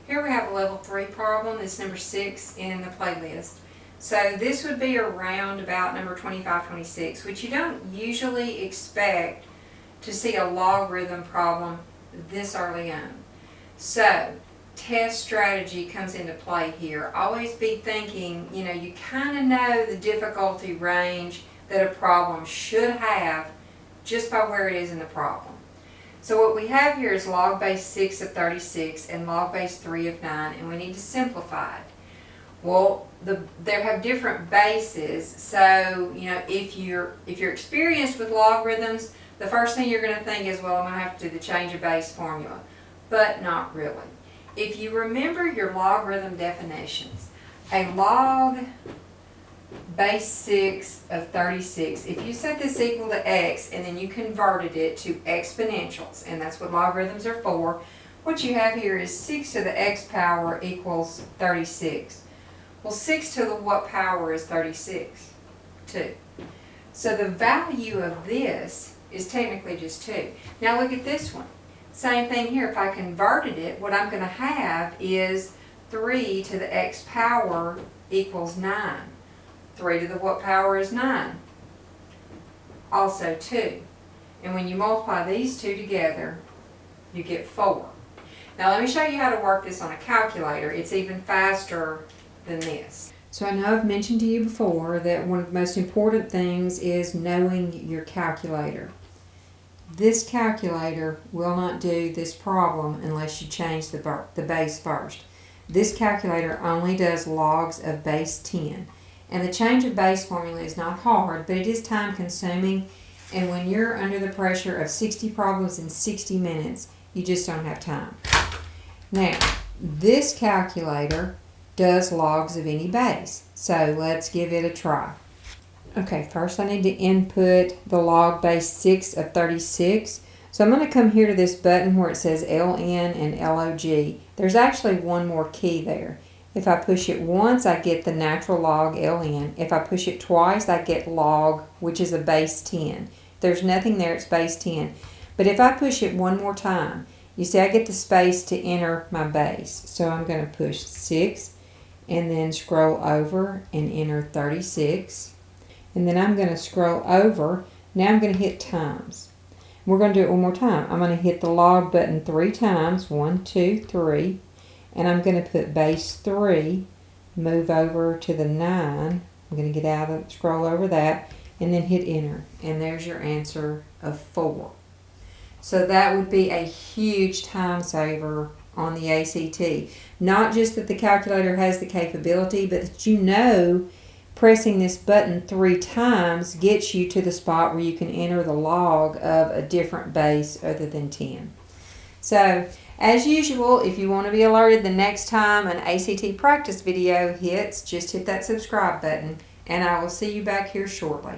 Here we have a level 3 problem. It's number 6 in the playlist. So this would be around about number 25, 26, which you don't usually expect to see a logarithm problem this early on. So test strategy comes into play here. Always be thinking, you kind of know the difficulty range that a problem should have just by where it is in the problem. So what we have here is log base 6 of 36 and log base 3 of 9, and we need to simplify it. Well, they have different bases, so if you're experienced with logarithms, the first thing you're going to think is, well, I'm going to have to do the change of base formula, but not really. If you remember your logarithm definitions, a log base 6 of 36, if you set this equal to x and then you converted it to exponentials, and that's what logarithms are for, what you have here is 6 to the x power equals 36. Well, 6 to the what power is 36? 2. So the value of this is technically just 2. Now look at this one. Same thing here. If I converted it, what I'm going to have is 3 to the x power equals 9. 3 to the what power is 9? Also 2. And when you multiply these two together, you get 4. Now let me show you how to work this on a calculator. It's even faster than this. So I know I've mentioned to you before that one of the most important things is knowing your calculator. This calculator will not do this problem unless you change the base first. This calculator only does logs of base 10. And the change of base formula is not hard, but it is time consuming. And when you're under the pressure of 60 problems in 60 minutes, you just don't have time. Now, this calculator does logs of any base. So let's give it a try. Okay, first I need to input the log base 6 of 36. So I'm going to come here to this button where it says LN and LOG. There's actually one more key there. If I push it once, I get the natural log LN. If I push it twice, I get log, which is a base 10. If there's nothing there, it's base 10. But if I push it one more time, you see I get the space to enter my base. So I'm going to push 6 and then scroll over and enter 36. And then I'm going to scroll over. Now I'm going to hit times. We're going to do it one more time. I'm going to hit the log button 3 times. 1, 2, 3. And I'm going to put base 3, move over to the 9. I'm going to get out of scroll over that, and then hit enter. And there's your answer of 4. So that would be a huge time saver on the ACT. Not just that the calculator has the capability, but that pressing this button 3 times gets you to the spot where you can enter the log of a different base other than 10. So, as usual, if you want to be alerted the next time an ACT practice video hits, just hit that subscribe button, and I will see you back here shortly.